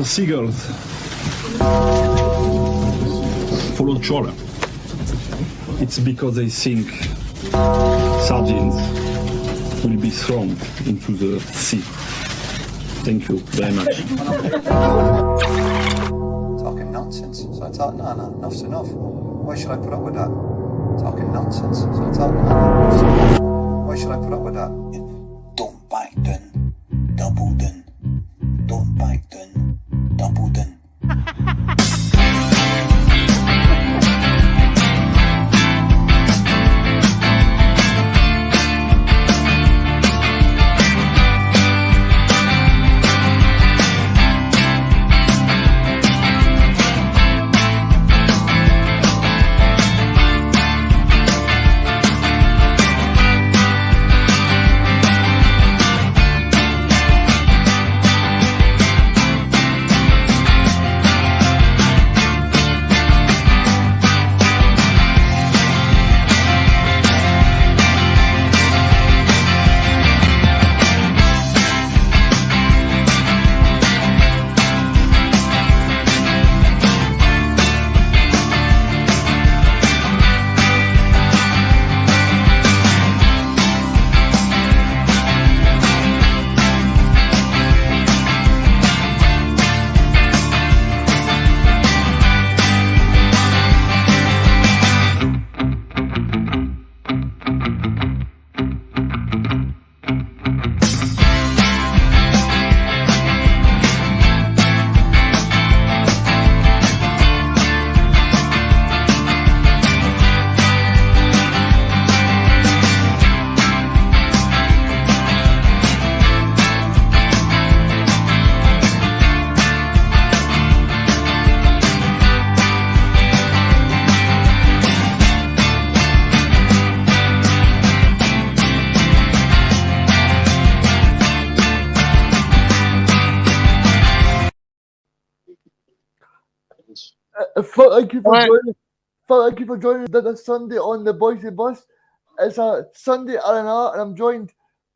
The seagulls follow trawler. It's because they think sardines will be thrown into the sea. Thank you very much. Talking nonsense. So I thought, no, enough's enough. Why should I put up with that? Talking nonsense. So I thought, no, enough's enough. Why should I put up with that? Don't back down, double down. Don't back down, double down. Thank you for joining this Sunday on the Bhoycie bus. It's a Sunday R&R, and I'm joined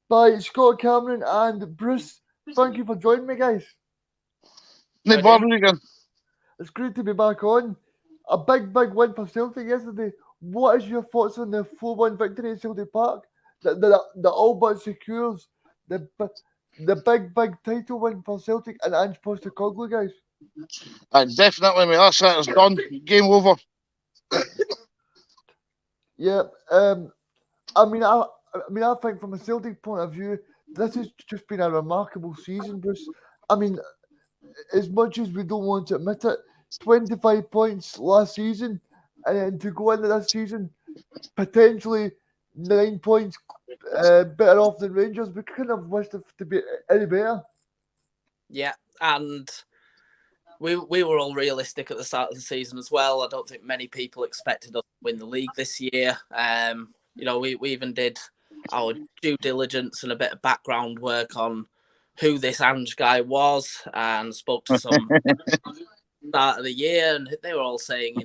by Scott, Cameron, and Bruce. Thank you for joining me, guys. No bother, Reegan. It's great to be back on. A big win for Celtic yesterday. What is your thoughts on the 4-1 victory at Celtic Park? The all but secures the big title win for Celtic and Ange Postecoglou, guys. Definitely, mate. That's it. It's done. Game over. Yeah. I think from a Celtic point of view, this has just been a remarkable season, Bruce. I mean, as much as we don't want to admit it, 25 points last season, and then to go into this season, potentially 9 points better off than Rangers. We couldn't have wished it to be any better. Yeah, and we were all realistic at the start of the season as well. I don't think many people expected us to win the league this year. We even did our due diligence and a bit of background work on who this Ange guy was, and spoke to some start of the year, and they were all saying,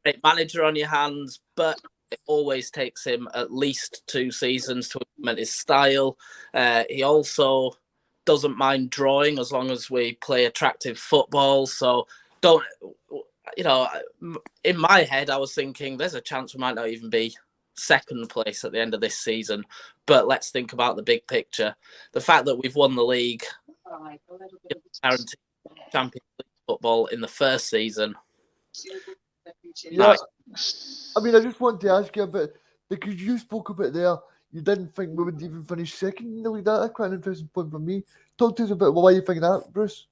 great manager on your hands, but it always takes him at least 2 seasons to implement his style. He also doesn't mind drawing as long as we play attractive football. So in my head, I was thinking there's a chance we might not even be second place at the end of this season. But let's think about the big picture. The fact that we've won the league, guaranteed Champions League football in the first season. Yeah, I mean, I just want to ask you a bit, because you spoke about there, you didn't think we would even finish second in the league. That's quite an interesting point for me. Talk to us about why you think that, Bruce.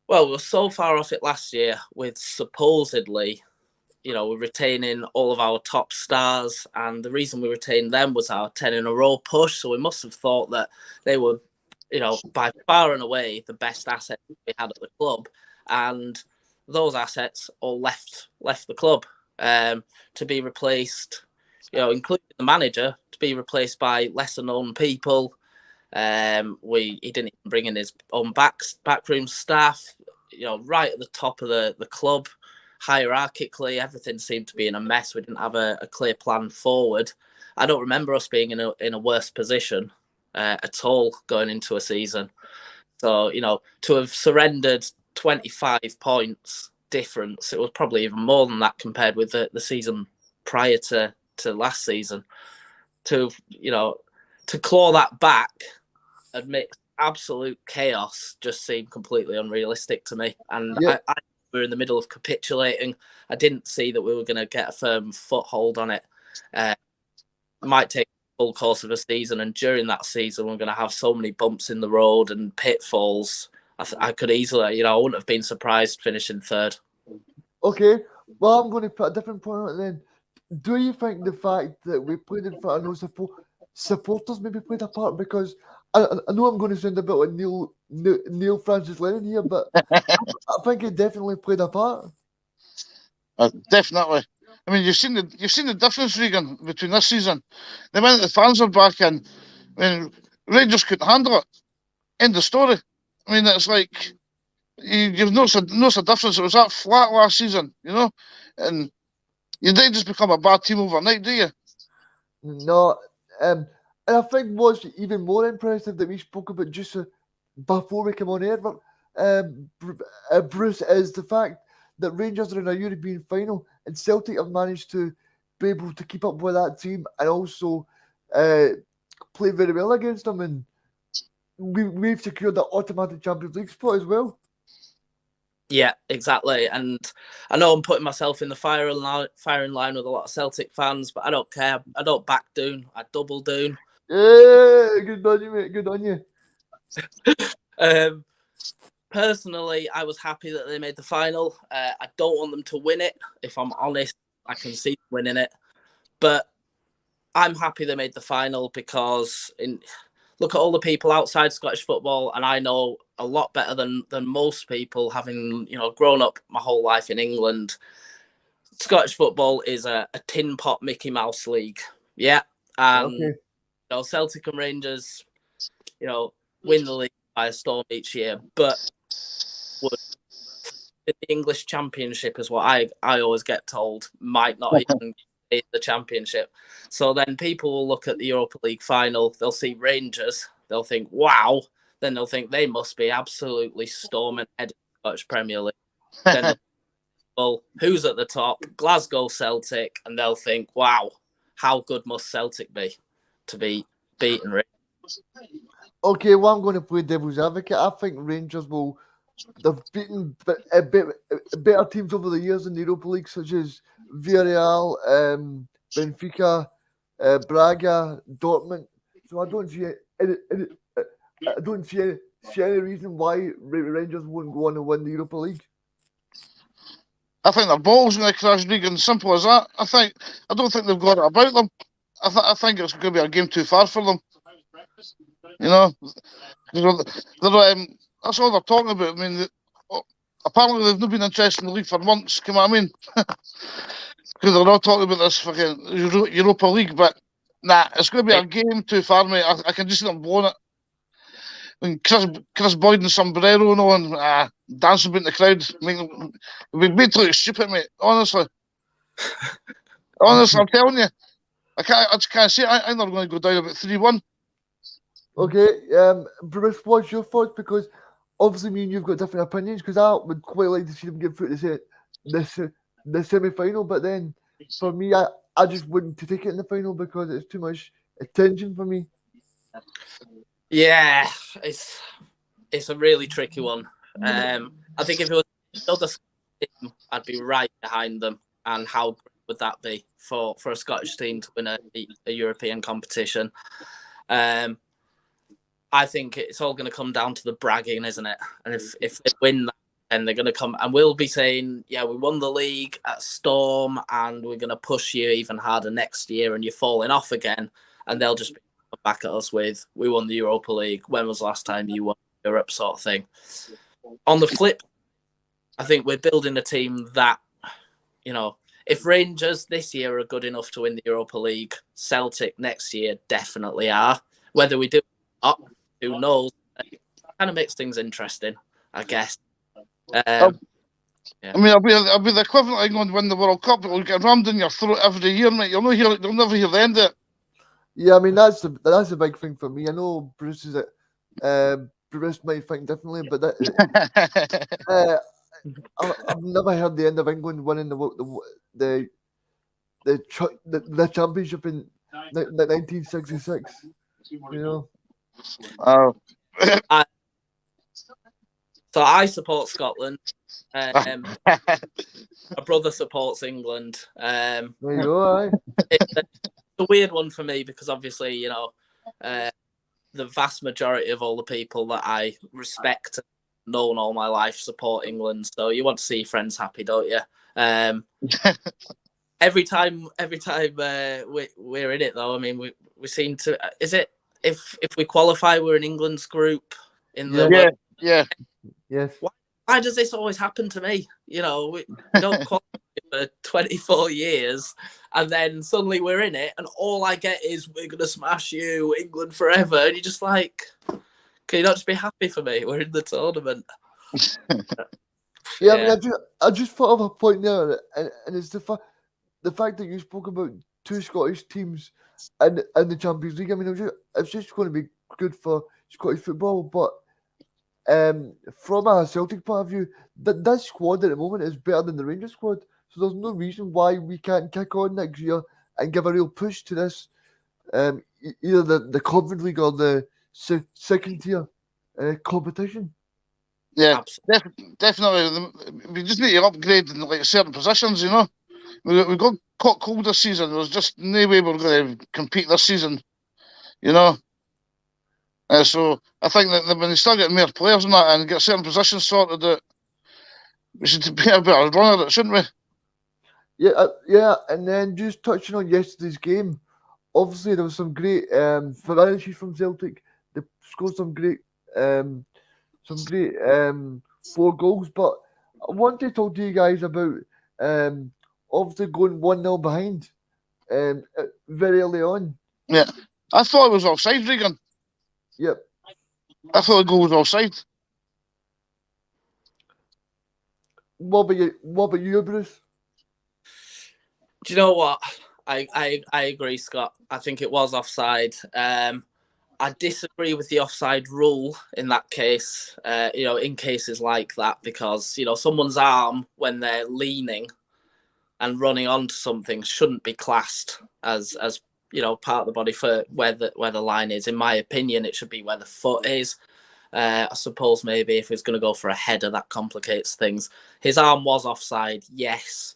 Well, we were so far off it last year with supposedly, we're retaining all of our top stars, and the reason we retained them was our 10 in a row push. So we must have thought that they were, by far and away the best asset we had at the club, and those assets all left the club to be replaced, including the manager, to be replaced by lesser known people. He didn't even bring in his own backroom staff. Right at the top of the club, hierarchically, everything seemed to be in a mess. We didn't have a clear plan forward. I don't remember us being in a worse position at all going into a season. So, to have surrendered 25 points difference, it was probably even more than that compared with the season prior to last season. To claw that back amidst absolute chaos just seemed completely unrealistic to me. And I we were in the middle of capitulating. I didn't see that we were going to get a firm foothold on it. It might take the full course of a season, and during that season, we're going to have so many bumps in the road and pitfalls. I could easily, I wouldn't have been surprised finishing third. Okay, well, I'm going to put a different point on it then. Do you think the fact that we played in front of no supporters maybe played a part? Because I know I'm going to sound a bit like Neil Francis Lennon here, but I think it definitely played a part. Definitely. I mean, you've seen the difference, Reegan, between this season. The minute the fans are back in, Rangers couldn't handle it. End of story. I mean, it's like you've noticed a difference. It was that flat last season, and you didn't just become a bad team overnight, do you? No, and I think what's even more impressive that we spoke about just before we come on air, Bruce, is the fact that Rangers are in a European final and Celtic have managed to be able to keep up with that team and also play very well against them, and we've secured the automatic Champions League spot as well. Yeah, exactly. And I know I'm putting myself in the firing line with a lot of Celtic fans, but I don't care. I don't back down. I double down. Yeah, good on you, mate. Good on you. Personally, I was happy that they made the final. I don't want them to win it. If I'm honest, I can see them winning it. But I'm happy they made the final because look at all the people outside Scottish football, and I know a lot better than most people, having grown up my whole life in England. Scottish football is a tin pot Mickey Mouse league, yeah. And Celtic and Rangers, win the league by a storm each year, but the English Championship is what I always get told might not even be the Championship. So then people will look at the Europa League final, they'll see Rangers, they'll think, wow, then they'll think they must be absolutely storming ahead of the Scottish Premier League. Then well, who's at the top? Glasgow Celtic, and they'll think, wow, how good must Celtic be to be beaten Rangers? Okay, well, I'm going to play devil's advocate. I think Rangers they've beaten better teams over the years in the Europa League, such as Villarreal, Benfica, Braga, Dortmund. So I don't see any reason why Rangers wouldn't go on and win the Europa League. I think their ball's going to crash, Reegan. Simple as that. I don't think they've got it about them. I think it's going to be a game too far for them. That's all they're talking about. I mean, apparently they've not been interested in the league for months. Come on, I mean, because they're not talking about this fucking Europa League. But nah, it's going to be a game too far, mate. I can just see them blowing it. I mean, Chris Boyd and sombrero and all, and dancing about in the crowd. I mean, we made to look stupid, mate. Honestly, I'm telling you, I just can't see it. I think they're going to go down about 3-1. Okay, Bruce, what's your thoughts? Because obviously, me and you've got different opinions. Because I would quite like to see them get through the semi-final, but then for me, I just wouldn't take it in the final because it's too much attention for me. Yeah, it's a really tricky one. I think if it was another team, I'd be right behind them. And how great would that be for a Scottish team to win a European competition? I think it's all going to come down to the bragging, isn't it? And if they win that, then they're going to come and we'll be saying, yeah, we won the league at Storm and we're going to push you even harder next year and you're falling off again. And they'll just be back at us with, we won the Europa League. When was the last time you won Europe, sort of thing? On the flip, I think we're building a team that, if Rangers this year are good enough to win the Europa League, Celtic next year definitely are. Whether we do or not, who knows? It kind of makes things interesting, I guess. Yeah. I mean, I'll be the equivalent of England win the World Cup. It'll get rammed in your throat every year, mate. You'll never hear the end of it. Yeah, I mean that's the big thing for me. I know Bruce is Bruce might think differently, but that, I've never heard the end of England winning the championship in 1966. You know. Oh. So I support Scotland. My brother supports England. There you go. Aye. It's a weird one for me because obviously, you know, the vast majority of all the people that I respect and known all my life support England. So you want to see your friends happy, don't you? Every time we're in it though, I mean, we seem to. Is it if we qualify, we're in England's group in the Yes. Why does this always happen to me? You know, we don't qualify for 24 years, and then suddenly we're in it, and all I get is "we're gonna smash you, England forever," and you're just like, can you not just be happy for me? We're in the tournament. Yeah, I mean, I just thought of a point there, and it's the fact that you spoke about two Scottish teams and the Champions League. I mean, it's just going to be good for Scottish football, but from a Celtic point of view, that squad at the moment is better than the Rangers squad, so there's no reason why we can't kick on next year and give a real push to this, either the Conference League or the second tier competition. Yeah, definitely. We just need to upgrade in like certain positions, you know. We got caught cold this season. There's just no way we're going to compete this season, you know. So I think that when they start getting more players and that and get certain positions sorted out, we should be a better run at it, shouldn't we? Yeah, and then just touching on yesterday's game, obviously there was some great finishes from Celtic. They scored some great 4 goals, but I want to talk to you guys about obviously going 1-0 behind very early on. Yeah, I thought it was offside, Reegan. Yep. I thought the goal was offside. What about you, Bruce? Do you know what? I agree, Scott. I think it was offside. I disagree with the offside rule in that case, you know, in cases like that, because, you know, someone's arm when they're leaning and running onto something shouldn't be classed as you know, part of the body for where the line is. In my opinion, it should be where the foot is. I suppose maybe if he's going to go for a header, that complicates things. His arm was offside, yes.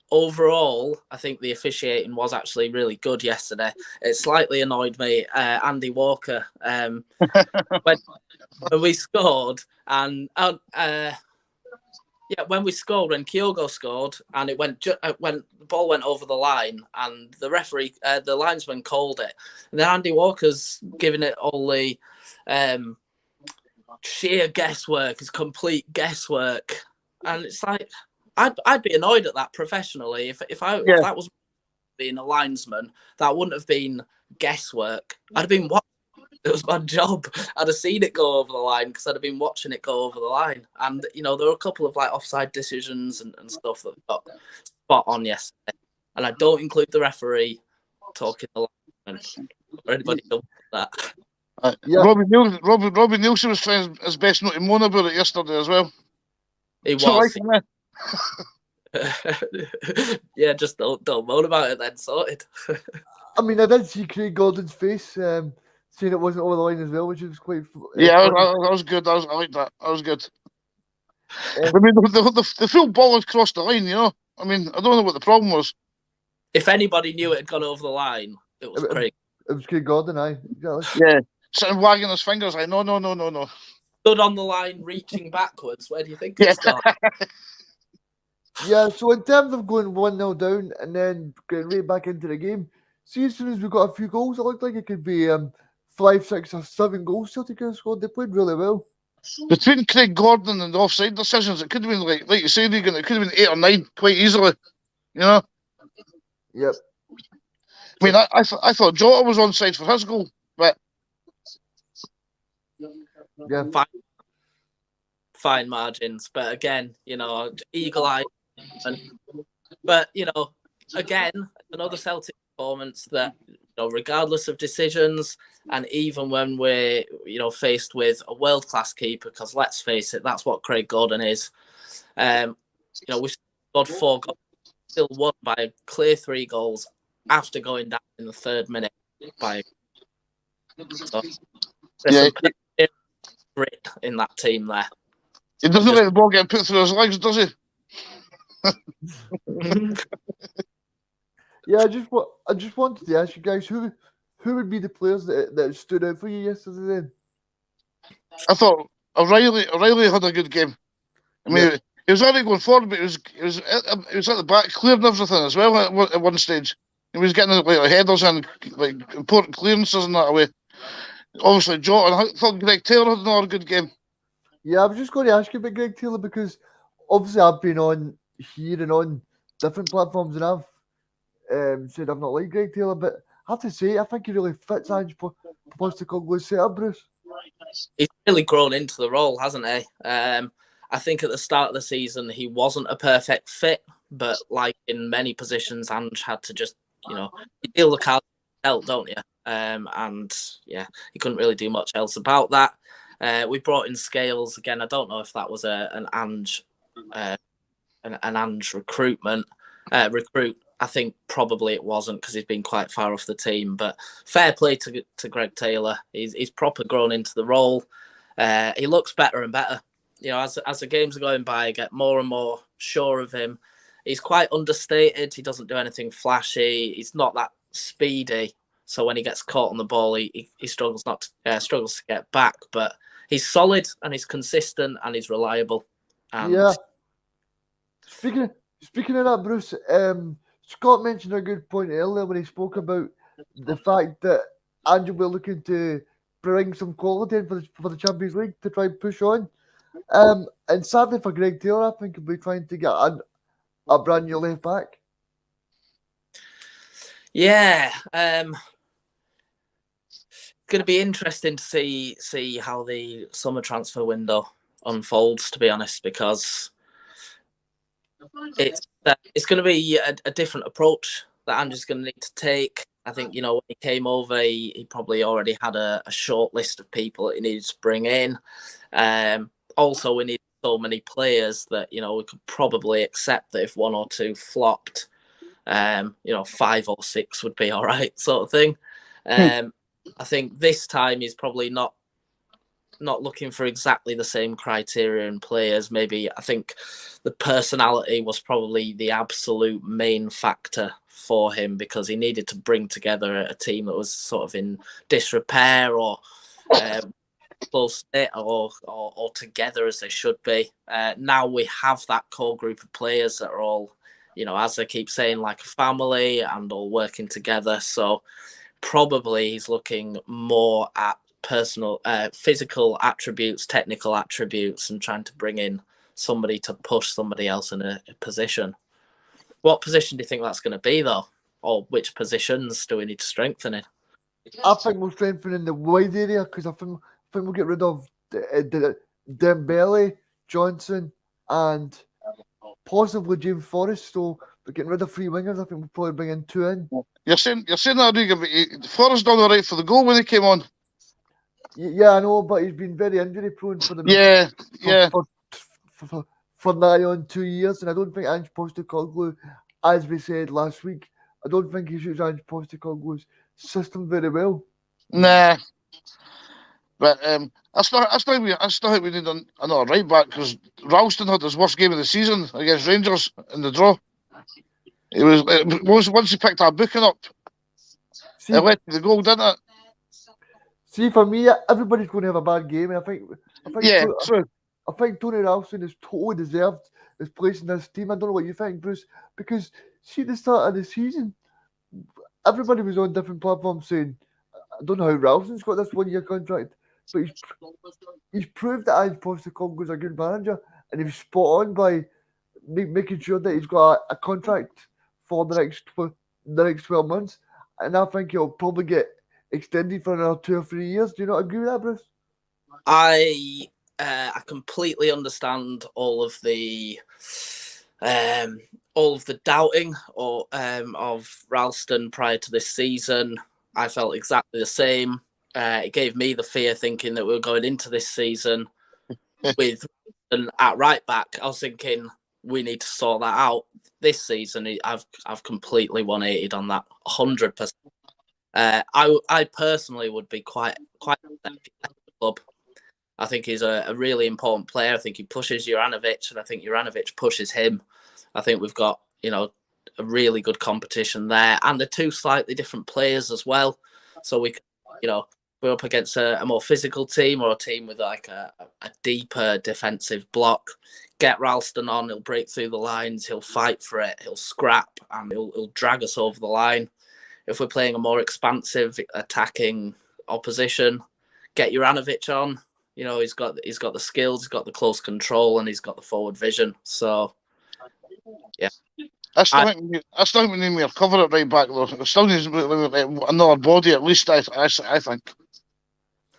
Overall, I think the officiating was actually really good yesterday. It slightly annoyed me, Andy Walker, when we scored, and when we scored, when Kyogo scored, and it went when the ball went over the line, and the referee, the linesman called it, and then Andy Walker's giving it all the sheer guesswork, it's complete guesswork, and it's like I'd be annoyed at that professionally if that was being a linesman, that wouldn't have been guesswork. I'd have been what. It was my job. I'd have seen it go over the line because I'd have been watching it go over the line. And, you know, there were a couple of like offside decisions and stuff that got spot on yesterday. And I don't include the referee talking the line or anybody else that. Robbie Nielsen was trying his best not to moan about it yesterday as well. He was. Yeah, just don't moan about it then, sorted. I mean, I did see Craig Gordon's face saying it wasn't over the line as well, which was quite. Yeah, that was good. I like that. That was good. I mean, the full ball had crossed the line, you know. I mean, I don't know what the problem was. If anybody knew it had gone over the line, it was Craig. It was Craig Gordon, aye. Exactly. Yeah, sitting wagging his fingers like, no. Stood on the line, reaching backwards. Where do you think it's gone? Yeah, so in terms of going 1-0 down and then getting right back into the game, see, as soon as we got a few goals, it looked like it could be 5, 6 or 7 goals Celtic could have scored. They played really well. Between Craig Gordon and the offside decisions, it could have been like you say, Reegan, it could have been 8 or 9 quite easily. You know? Yep. I mean, I thought Jota was onside for his goal, but yeah, fine margins. But again, you know, eagle-eyed. But you know, again, another Celtic performance that, you regardless of decisions, and even when we're faced with a world-class keeper, because let's face it, that's what Craig Gordon is. We've scored 4 goals, still won by a clear 3 goals after going down in the 3rd minute by. So there's some grit in that team there. He doesn't let the ball get put through his legs, does he? Yeah, I just wanted to ask you guys who would be the players that stood out for you yesterday then? I thought O'Reilly had a good game. I mean, he was already going forward, but he was at the back clearing everything as well at one stage. He was getting headers and important clearances and that away. Obviously, Jota, and I thought Greg Taylor had another good game. Yeah, I was just going to ask you about Greg Taylor because obviously I've been on here and on different platforms and I've said I've not liked Greg Taylor, but I have to say I think he really fits Ange Postecoglou's setup, Bruce. He's really grown into the role, hasn't he? I think at the start of the season he wasn't a perfect fit, but like in many positions, Ange had to just, you deal the cards dealt, don't you? And yeah, he couldn't really do much else about that. We brought in Scales again. I don't know if that was an Ange recruit. I think probably it wasn't because he's been quite far off the team. But fair play to Greg Taylor. He's proper grown into the role. He looks better and better. As the games are going by, I get more and more sure of him. He's quite understated. He doesn't do anything flashy. He's not that speedy. So when he gets caught on the ball, he struggles to get back. But he's solid and he's consistent and he's reliable. And yeah. Speaking of that, Bruce, Scott mentioned a good point earlier when he spoke about the fact that Ange will be looking to bring some quality in for the Champions League to try and push on. And sadly for Greg Taylor, I think he'll be trying to get a brand new left back. Yeah, it's going to be interesting to see how the summer transfer window unfolds, to be honest, because it's going to be a different approach that Ange's going to need to take. I think, when he came over, he probably already had a short list of people that he needed to bring in. Also, we need so many players that, we could probably accept that if 1 or 2 flopped, 5 or 6 would be all right, sort of thing. I think this time he's probably not looking for exactly the same criteria in players. Maybe I think the personality was probably the absolute main factor for him because he needed to bring together a team that was sort of in disrepair or close knit or together as they should be. Now we have that core group of players that are all, as I keep saying, like a family and all working together. So probably he's looking more at personal, physical attributes, technical attributes, and trying to bring in somebody to push somebody else in a position. What position do you think that's going to be, though? Or which positions do we need to strengthen in? I think we'll strengthen in the wide area because I think we'll get rid of Dembele, Johnson, and possibly James Forrest. So we're getting rid of 3 wingers. I think we'll probably bring in 2 in. You're saying that, Reegan, but Forrest done all right for the goal when he came on. Yeah, I know, but he's been very injury prone for the for nigh on 2 years, and I don't think Ange Postecoglou, as we said last week, I don't think he suits Ange Postecoglou's system very well. Nah, but I still think we need another right back because Ralston had his worst game of the season against Rangers in the draw. It was once he picked our booking up, it led to the goal, didn't it? See, for me, everybody's going to have a bad game, and I think true. I think Tony Ralston is totally deserved his place in this team. I don't know what you think, Bruce, because see, at the start of the season, everybody was on different platforms saying, I don't know how Ralston's got this 1-year contract, but he's proved that Ange Postecoglou is a good manager, and he was spot on by making sure that he's got a contract for the next 12 months, and I think he'll probably get extended for another 2 or 3 years. Do you not agree with that, Bruce? I completely understand all of the doubting of Ralston prior to this season. I felt exactly the same. It gave me the fear thinking that we were going into this season with at right back. I was thinking we need to sort that out. This season, I've completely 180'd on that 100%. I personally would be quite upset if he left the club. I think he's a really important player. I think he pushes Juranovic, and I think Juranovic pushes him. I think we've got, a really good competition there, and the two slightly different players as well. So we, we're up against a more physical team or a team with like a deeper defensive block. Get Ralston on, he'll break through the lines, he'll fight for it, he'll scrap, and he'll drag us over the line. If we're playing a more expansive attacking opposition, get Juranovic on. He's got the skills, he's got the close control, and he's got the forward vision. So, yeah. I still think we need more cover at right back though. I still need another body at least. I think.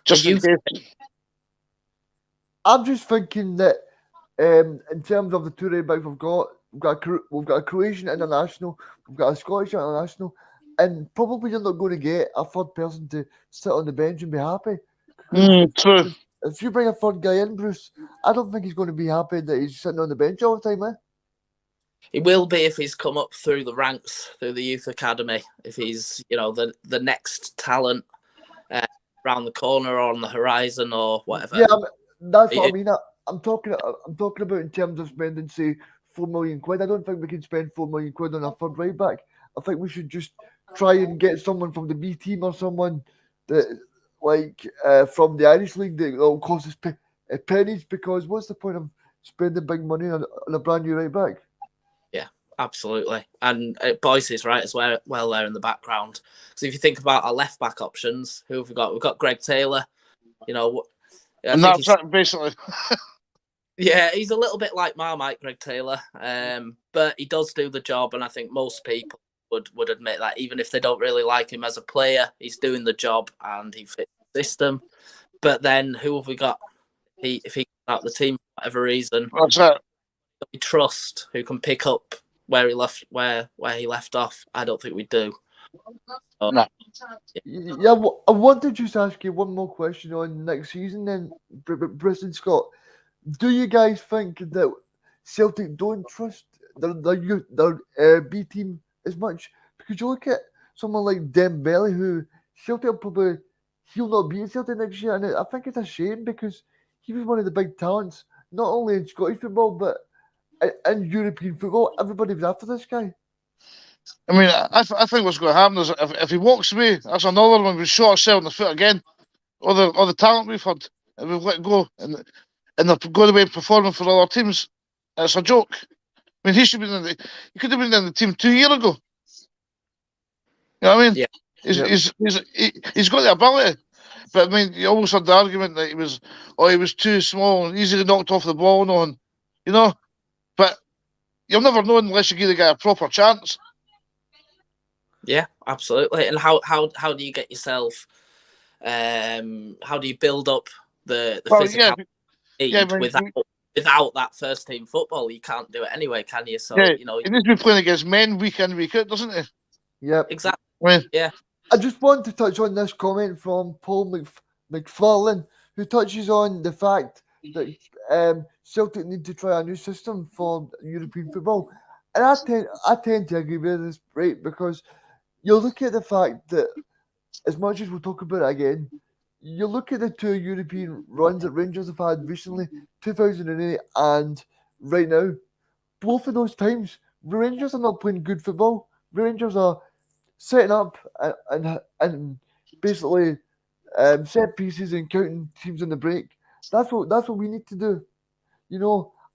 Just in case. I'm just thinking that in terms of the two right backs we've got a Croatian international, we've got a Scottish international, and probably you're not going to get a third person to sit on the bench and be happy. True. If you bring a third guy in, Bruce, I don't think he's going to be happy that he's sitting on the bench all the time, eh? He will be if he's come up through the ranks, through the youth academy. If he's, the next talent around the corner or on the horizon or whatever. Yeah, that's what I mean. I'm talking about in terms of spending, say, £4 million. I don't think we can spend £4 million on a third right back. I think we should just try and get someone from the B team or someone that, from the Irish League that will cost us pennies. Because what's the point of spending big money on a brand new right back? Yeah, absolutely. And Bhoycie's right as well there in the background. So if you think about our left back options, who have we got? We've got Greg Taylor. And that's basically. Yeah, he's a little bit like Marmite, Greg Taylor, but he does do the job, and I think most people would admit that even if they don't really like him as a player, he's doing the job and he fits the system. But then who have we got? If he got out the team for whatever reason, that's it. We trust who can pick up where he left off. I don't think we do. So, no. Yeah, I want to just ask you one more question on next season then, Bristol Scott. Do you guys think that Celtic don't trust their B team as much? Because you look at someone like Dembele, who Celtic he'll not be at Celtic next year, and I think it's a shame because he was one of the big talents, not only in Scottish football but in European football. Everybody was after this guy. I mean, I think what's going to happen is if he walks away, that's another one. We shot ourselves in the foot again. All the talent we've had, and we've let go, and they're going away performing for other teams. It's a joke. I mean, he could have been in the team 2 years ago. You know what I mean? Yeah. He's got the ability, but I mean, you always had the argument that he was too small and easily knocked off the ball and on, But you'll never know unless you give the guy a proper chance. Yeah, absolutely. And how do you get yourself? How do you build up the physical without that first team football? You can't do it anyway, can you? So he needs to be playing against men week in, week out, doesn't he? Yeah, exactly. Yeah. I just want to touch on this comment from Paul McFarlane, who touches on the fact that Celtic need to try a new system for European football, and I tend to agree with this, right? Because you look at the fact that, as much as we'll talk about it again, you look at the two European runs that Rangers have had recently, 2008 and right now. Both of those times, Rangers are not playing good football. Rangers are setting up and basically set pieces and counting teams in the break. That's what we need to do.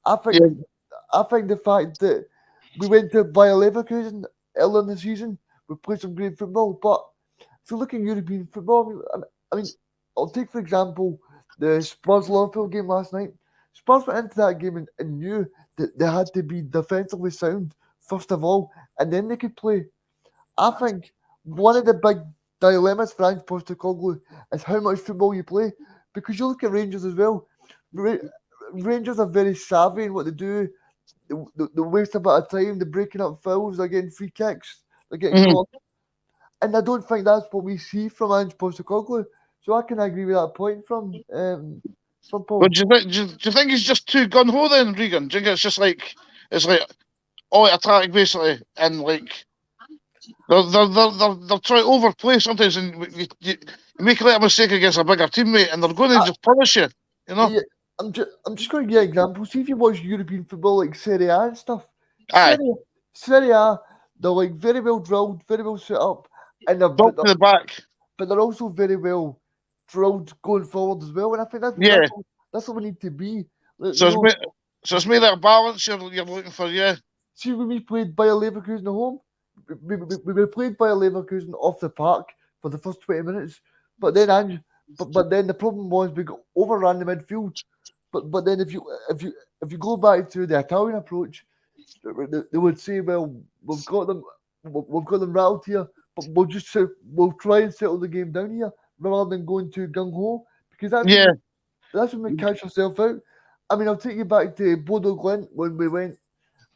I think the fact that we went to Bayer Leverkusen earlier in the season, we played some great football, but if you look at European football, I mean, I'll take for example the Spurs Liverpool game last night. Spurs went into that game and knew that they had to be defensively sound first of all, and then they could play. I think one of the big dilemmas for Ange Postecoglou is how much football you play, because you look at Rangers as well. Rangers are very savvy in what they do. They waste a bit of time. They're breaking up fouls. They're getting free kicks. They're getting caught. And I don't think that's what we see from Ange Postecoglou. So I can agree with that point from Paul. But do you think he's just too gun ho then, Reegan? Do you think it's just like all attack basically, and like they're trying to overplay sometimes, and you make a little mistake against a bigger teammate, and they're going to just punish you. You know? Yeah, I'm just going to give examples. See if you watch European football like Serie A and stuff. Aye. Serie A, they're like very well drilled, very well set up, and Ball to the back. but they're also very well drilled going forward as well. And I think that's what we need to be. So it's made that balance you're looking for, yeah. See, when we played Bayer Leverkusen at home, we played Bayer Leverkusen off the park for the first 20 minutes. But then but then the problem was we got overran the midfield. But then if you go back to the Italian approach, they would say, well, we've got them rattled here, but we'll try and settle the game down here rather than going too gung ho, because that's when we catch ourselves out. I mean, I'll take you back to Bodo Glimt when we went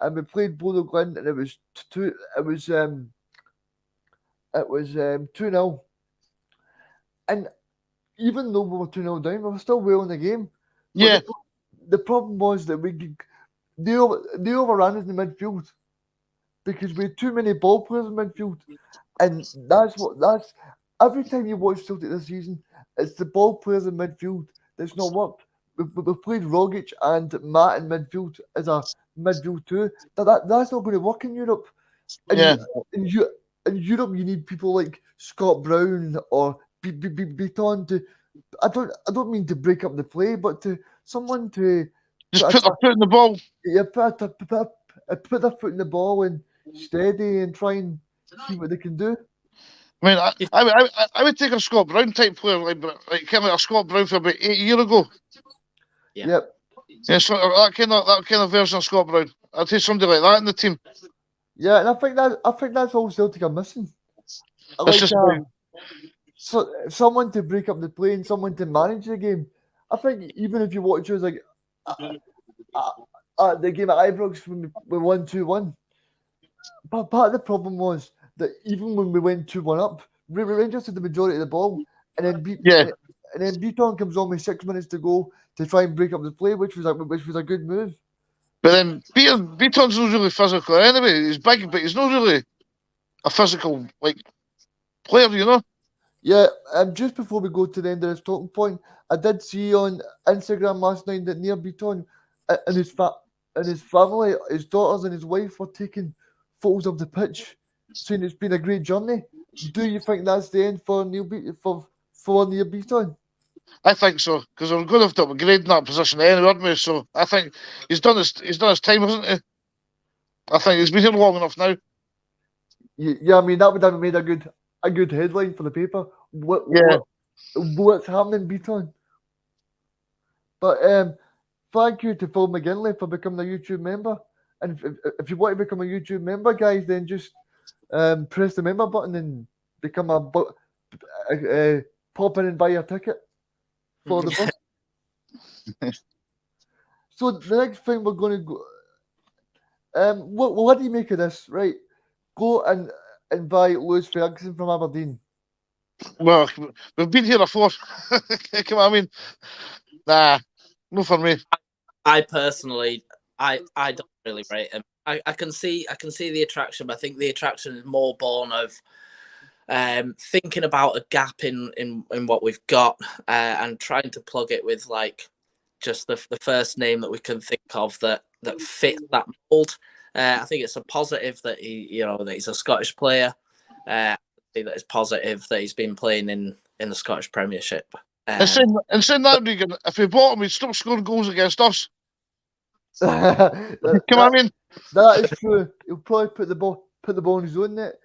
and we played Bodo Glimt, and it was 2-0. And even though we were 2-0 down, we were still well in the game. Yeah. But the problem was that they overran us in the midfield because we had too many ball players in midfield, and that's every time you watch Celtic this season, it's the ball players in midfield that's not worked. We've played Rogic and Matt in midfield as a midfield too. That's not going to work in Europe. In Europe, you need people like Scott Brown or Beaton to. I don't mean to break up the play, but to someone to just put their foot in the ball. Yeah, put their foot in the ball and steady and try and see what they can do. I mean, I would take a Scott Brown type player, like kind of like a Scott Brown for about 8 years ago. Yeah. Yep. Yeah, so that kind of version of Scott Brown. I'd take somebody like that in the team. Yeah, and I think that's all Celtic are missing. Someone to break up the play and someone to manage the game. I think even if you watch us like the game at Ibrox when we won 2-1, but part of the problem was that even when we went 2-1 up, Rangers had the majority of the ball, and then Beaton comes on with 6 minutes to go to try and break up the play, which was a good move. But then Beaton's not really physical anyway. He's big, but he's not really a physical player, you know. Yeah, just before we go to the end of this talking point, I did see on Instagram last night that near Beaton and his family, his daughters and his wife were taking photos of the pitch, saying it's been a great journey. Do you think that's the end for Neil Beaton? I think so, because we're going to have to upgrade in that position anyway, aren't we? So I think he's done his time, hasn't he? I think he's been here long enough now. Yeah, I mean that would have made a good headline for the paper. What's happening, Beaton? But thank you to Phil McGinley for becoming a YouTube member. And if you want to become a YouTube member, guys, then just press the member button and become pop in and buy your ticket for the bus. So the next thing we're going to go. What do you make of this? Right, go and buy Lewis Ferguson from Aberdeen. Well, we've been here before. Come on, I mean, nah, no for me. I personally, I don't really rate him. I can see the attraction, but I think the attraction is more born of thinking about a gap in what we've got and trying to plug it with just the first name that we can think of that fits that mold. I think it's a positive that that he's a Scottish player. I think that it's positive that he's been playing in the Scottish Premiership. And saying that, Reegan, if we bought him, he'd stop scoring goals against us. Come on, in. That is true. He'll probably put the ball in his own net.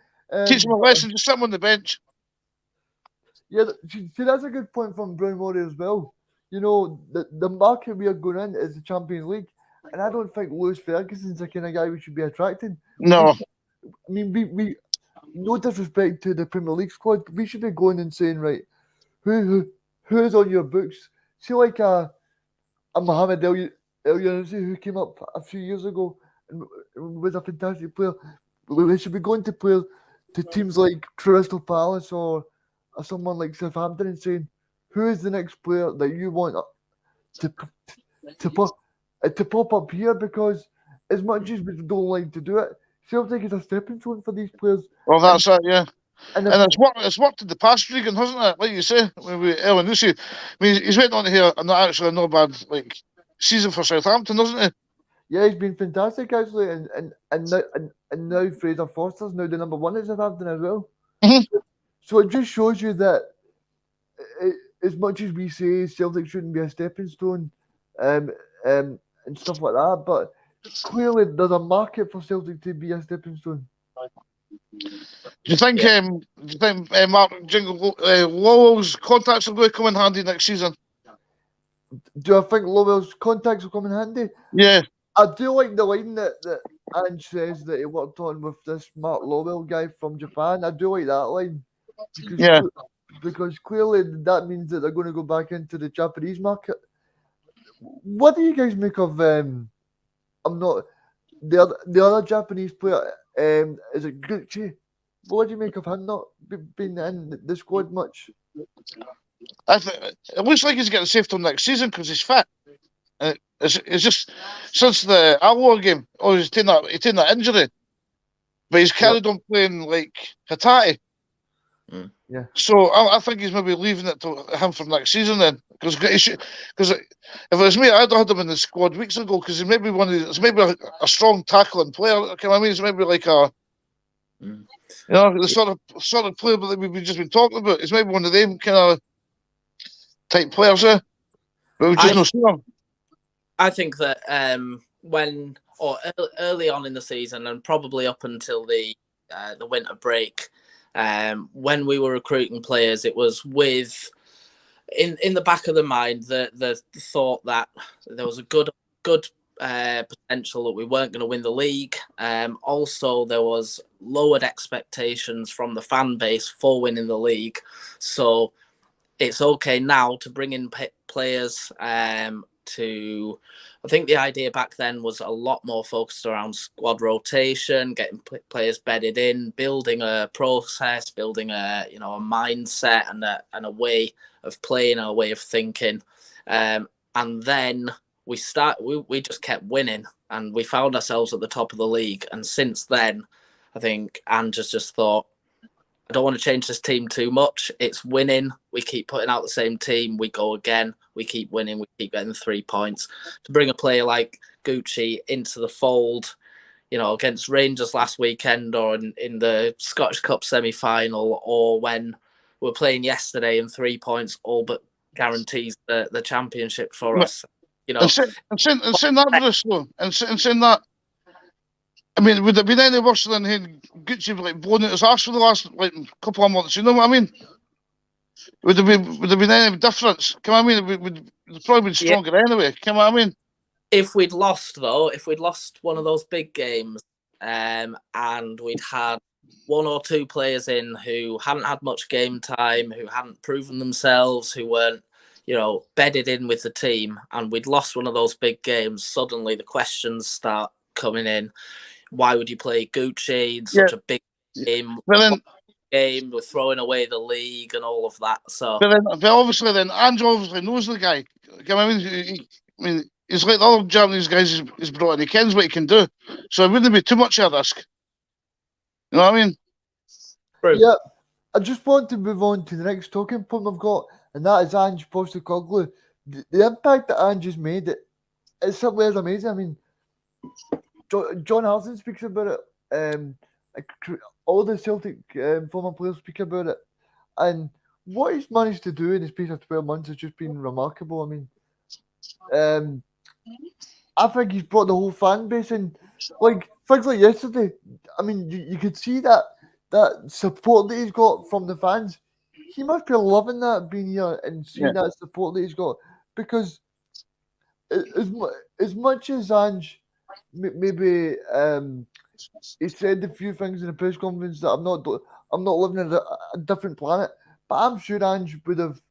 Teach him a lesson. Just sit him on the bench. Yeah, see, that's a good point from Brown Warrior as well. You know, the market we are going in is the Champions League, and I don't think Lewis Ferguson's the kind of guy we should be attracting. No. I mean, we no disrespect to the Premier League squad, we should be going and saying, right, who's on your books? See, like a Mohamed El Younussi who came up a few years ago and was a fantastic player. We should be going to players to teams like Crystal Palace or someone like Southampton and saying, who is the next player that you want to pop up here? Because as much as we don't like to do it, Celtic is a stepping stone for these players. Well, that's it, yeah. And And it's worked in the past, Reegan, hasn't it? Like you say, when we Ellen Lucy, I mean, he's went on here and not actually a no bad season for Southampton, hasn't he? yeah, he's been fantastic actually, and now Fraser Forster's now the number one at Southampton as well. Mhm. So it just shows you that as much as we say Celtic shouldn't be a stepping stone, and stuff like that, but clearly there's a market for Celtic to be a stepping stone. Do you think, Mark Jingle, Lowell's contacts are going to come in handy next season? Do I think Lowell's contacts will come in handy? Yeah. I do like the line that Ange says that he worked on with this Mark Lowell guy from Japan. I do like that line. Because clearly that means that they're going to go back into the Japanese market. What do you guys make of I'm not the other Japanese player? Is it Gucci? What do you make of him not being in the squad much? It looks like he's getting saved till next season because he's fit. It's just since the Alloa game. Oh, he's taken that injury, but he's carried on playing like Hatate. Yeah. So I think he's maybe leaving it to him for next season then, because if it was me, I'd have had him in the squad weeks ago because he's maybe a strong tackling player. Okay, I mean, he's maybe like a the sort of player that we've just been talking about. He's maybe one of them kind of type players there, but we just not seen him. I think that early on in the season and probably up until the winter break, when we were recruiting players, it was with in the back of the mind the thought that there was a good potential that we weren't going to win the league. Also, there was lowered expectations from the fan base for winning the league, so it's okay now to bring in players. I think the idea back then was a lot more focused around squad rotation, getting players bedded in, building a process, building a mindset and a way of playing, a way of thinking, and then we just kept winning and we found ourselves at the top of the league. And since then, I think Ange has just thought, I don't want to change this team too much. It's winning. We keep putting out the same team. We go again. We keep winning. We keep getting 3 points. To bring a player like Gucci into the fold, against Rangers last weekend or in the Scottish Cup semi-final, or when we're playing yesterday, and 3 points all but guarantees the championship for us. And saying that, Bristol, and saying that, I mean, would it been any worse than him Gucci blowing out his arse for the last couple of months? You know what I mean? Would there been any difference? Come on, I mean, we'd probably been stronger anyway. Come on, I mean. If we'd lost one of those big games, and we'd had one or two players in who hadn't had much game time, who hadn't proven themselves, who weren't, bedded in with the team, and we'd lost one of those big games, suddenly the questions start coming in. Why would you play Gucci in such a big game? We're throwing away the league and all of that. So, but obviously, Ange obviously knows the guy. I mean, he's like the other Japanese guys he's brought in. He knows what he can do, so it wouldn't be too much of a risk. You know what I mean? True. Yeah, I just want to move on to the next talking point I've got, and that is Ange Postecoglou. The impact that Ange has made, it's simply as amazing. I mean, John Harrison speaks about it. All the Celtic former players speak about it. And what he's managed to do in the space of 12 months has just been remarkable. I mean, I think he's brought the whole fan base in. Like, things like yesterday, I mean, you could see that support that he's got from the fans. He must be loving that, being here and seeing that support that he's got. Because as much as Ange maybe he said a few things in the press conference that I'm not living in a different planet, but I'm sure Ange would have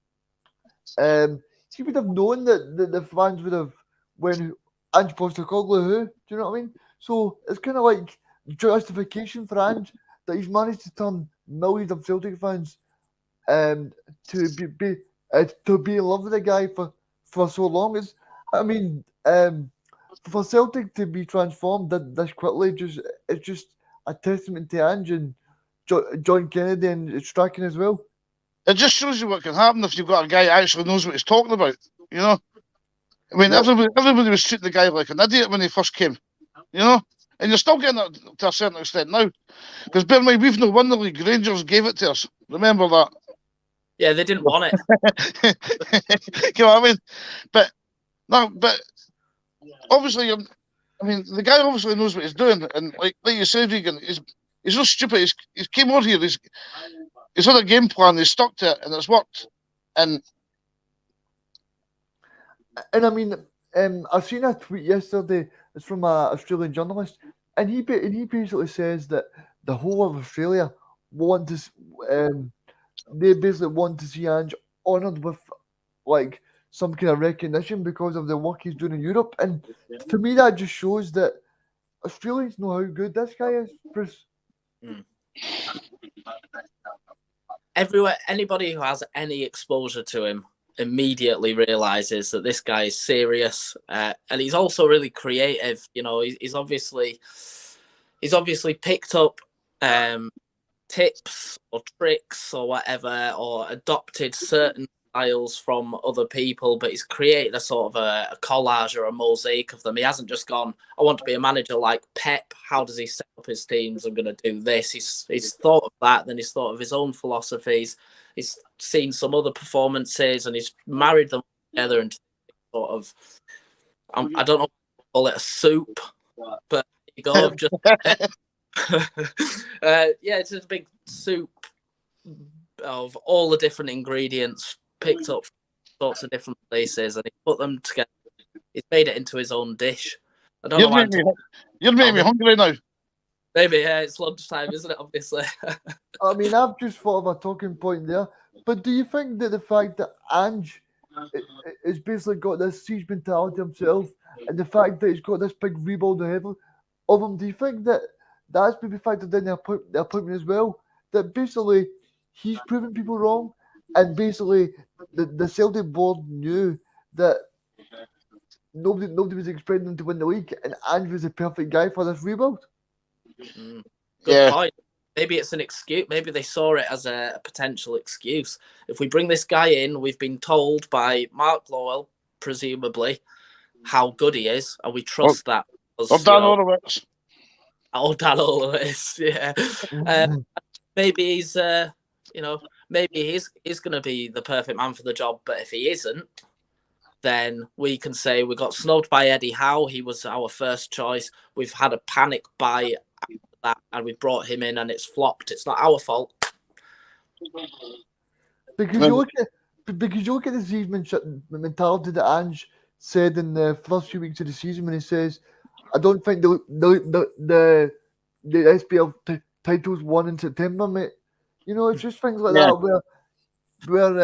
he would have known that the fans would have when Ange Postecoglou who, do you know what I mean? So it's kind of like justification for Ange that he's managed to turn millions of Celtic fans to be in love with the guy for so long. I mean, for Celtic to be transformed this quickly, it's just a testament to Ange and John Kennedy and Strachan as well. It just shows you what can happen if you've got a guy who actually knows what he's talking about. You know, I mean, everybody was treating the guy like an idiot when he first came. You know, and you're still getting it to a certain extent now. Because bear in mind, we've not won the league. Rangers gave it to us. Remember that. Yeah, they didn't want it. You know what I mean? But obviously, I mean, the guy obviously knows what he's doing, and like you said, Reegan, he's not stupid. He's came over here. He's had a game plan. He's stuck to it, and it's worked. And I mean, I've seen a tweet yesterday. It's from an Australian journalist, and he basically says that the whole of Australia want to. They basically want to see Ange honoured with like some kind of recognition because of the work he's doing in Europe. And to me, that just shows that Australians know how good this guy is, Bruce. Everywhere, anybody who has any exposure to him immediately realizes that this guy is serious, and he's also really creative. You know, he's obviously picked up tips or tricks or whatever, or adopted certain styles from other people, but he's created a sort of a collage or a mosaic of them. He hasn't just gone, I want to be a manager like Pep. How does he set up his teams? I'm going to do this. He's thought of that, then he's thought of his own philosophies. He's seen some other performances and he's married them together into sort of, I don't know if to call it a soup, but you go just yeah, it's just a big soup of all the different ingredients picked up from sorts of different places, and he put them together. He's made it into his own dish. I don't know. You're making me hungry now. Maybe, yeah, it's lunchtime, isn't it? Obviously. I mean, I've just thought of a talking point there. But do you think that the fact that Ange has basically got this siege mentality himself, and the fact that he's got this big rebuild ahead of him, do you think that that's maybe factored in the appointment as well? That basically he's proven people wrong, and basically the Celtic board knew that nobody was expecting them to win the league, and Ange was the perfect guy for this rebuild. Good point. Maybe it's an excuse. Maybe they saw it as a potential excuse. If we bring this guy in, we've been told by Mark Lowell, presumably, how good he is, and we trust that. Or Dan Orowitz. Oh, Dan Orowitz, yeah. Maybe he's, maybe he's going to be the perfect man for the job. But if he isn't, then we can say we got snubbed by Eddie Howe. He was our first choice. We've had a panic buy after that, and we brought him in, and it's flopped. It's not our fault. Because you look at the siege mentality that Ange said in the first few weeks of the season when he says, "I don't think the SPL titles won in September, mate." You know, it's just things like that where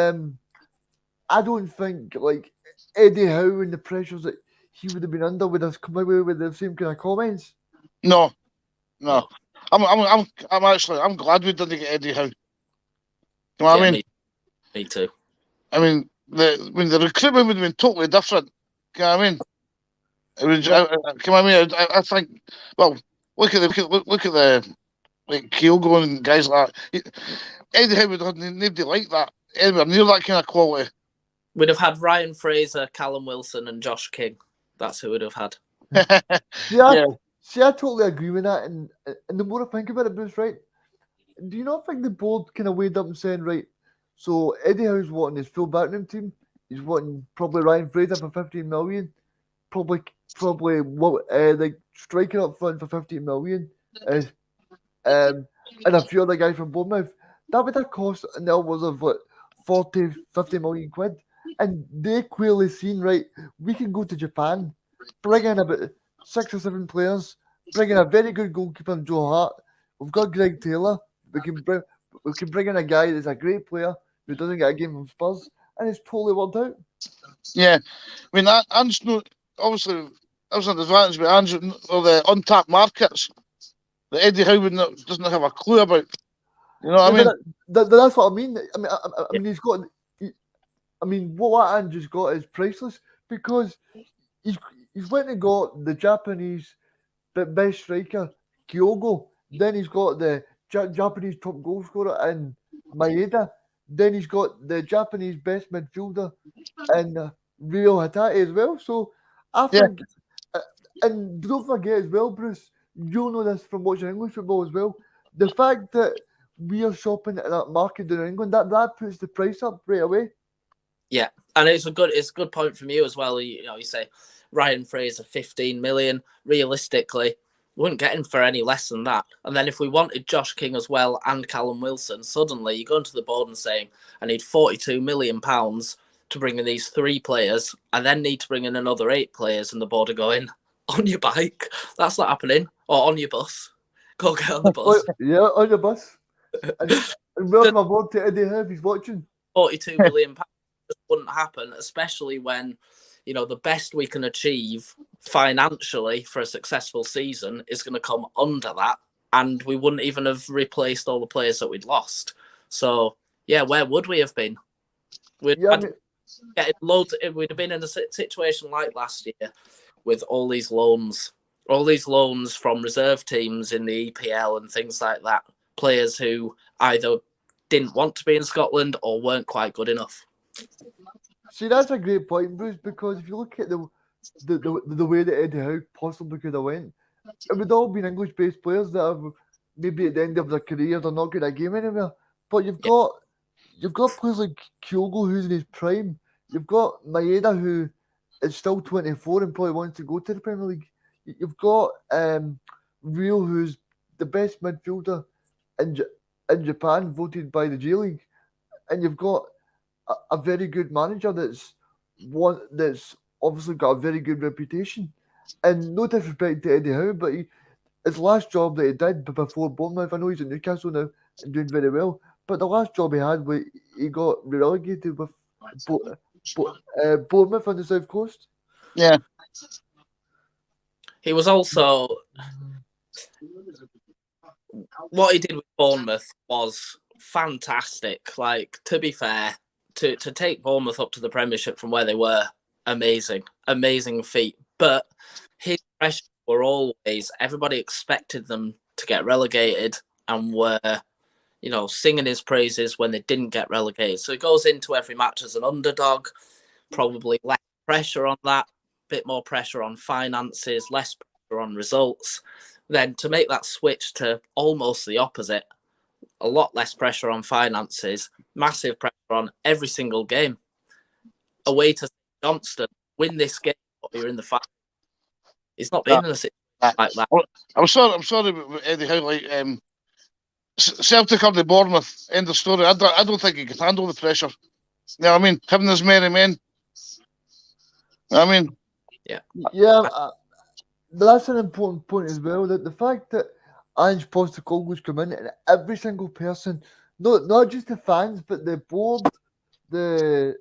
I don't think like Eddie Howe and the pressures that he would have been under would have come away with the same kind of comments. No. I'm glad we didn't get Eddie Howe. You know what I mean? Me too. I mean, the recruitment would have been totally different. You know what I mean? It was. I think. Well, look at the like Kyogo and guys like that. Eddie Howe would have had nobody like that anywhere near that kind of quality. We'd have had Ryan Fraser, Callum Wilson, and Josh King. That's who we'd have had. See, I totally agree with that. And the more I think about it, Bruce, right? Do you not think the board kind of weighed up and saying, right, so Eddie Howe's wanting his full backroom team. He's wanting probably Ryan Fraser for 15 million. Probably like striker up front for 15 million. And a few other guys from Bournemouth. That would have cost an upwards of what, 40, 50 million quid. And they clearly seen, right, we can go to Japan, bring in about 6 or 7 players, bring in a very good goalkeeper in Joe Hart. We've got Greg Taylor. We can bring in a guy that's a great player who doesn't get a game from Spurs, and it's totally worked out. Yeah, I mean, Ange, obviously, that was an advantage with Ange or the untapped markets. that Eddie Howe doesn't have a clue about. You know what I Yeah, mean? that's what I mean. I mean, he's got. I mean, what Ange has got is priceless because he's went and got the Japanese best striker, Kyogo. Then he's got the Japanese top goal scorer in Maeda. Then he's got the Japanese best midfielder in Rio Hatate as well. So I Yeah. think, and don't forget as well, Bruce, you'll know this from watching English football as well. The fact that we are shopping at that market in England, that puts the price up right away. Yeah, and it's a good point from you as well. You say Ryan Fraser 15 million. Realistically, we wouldn't get him for any less than that. And then if we wanted Josh King as well and Callum Wilson, suddenly you're going to the board and saying, I need £42 million to bring in these 3 players. I then need to bring in another 8 players, and the board are going, on your bike. That's not happening. Or on your bus. Go get on the bus. Yeah, on your bus. And welcome aboard to Eddie Howe if he's watching. £42 million just wouldn't happen, especially when, the best we can achieve financially for a successful season is going to come under that, and we wouldn't even have replaced all the players that we'd lost. So, yeah, where would we have been? We'd have been in a situation like last year with all these loans from reserve teams in the EPL and things like that, players who either didn't want to be in Scotland or weren't quite good enough. See, that's a great point, Bruce, because if you look at the way that Eddie Howe possibly could have went, it would all been English-based players that have maybe at the end of their career they're not good at a game anywhere. But you've got players like Kyogo who's in his prime. You've got Maeda who is still 24 and probably wants to go to the Premier League. You've got Rio who's the best midfielder in Japan, voted by the J League, and you've got a very good manager that's obviously got a very good reputation. And no disrespect to Eddie Howe, but his last job that he did before Bournemouth, I know he's at Newcastle now and doing very well, but the last job he had, he got relegated with Bournemouth on the South Coast. Yeah. He was also... What he did with Bournemouth was fantastic. Like, to be fair, to take Bournemouth up to the Premiership from where they were, amazing feat. But his pressures were always, everybody expected them to get relegated and were, singing his praises when they didn't get relegated. So he goes into every match as an underdog, probably less pressure on that, bit more pressure on finances, less pressure on results. Then to make that switch to almost the opposite, a lot less pressure on finances, massive pressure on every single game. Away to Johnston, win this game, you're in the final. He's not been in a situation like that. I'm sorry about Eddie Howe. Like, Celtic on the Bournemouth, end of story. I don't think he can handle the pressure. You know what I mean? Having his merry men. You know what I mean? Yeah. Yeah, but that's an important point as well, that the fact that Ange Postecoglou's come in and every single person, not just the fans, but the board, the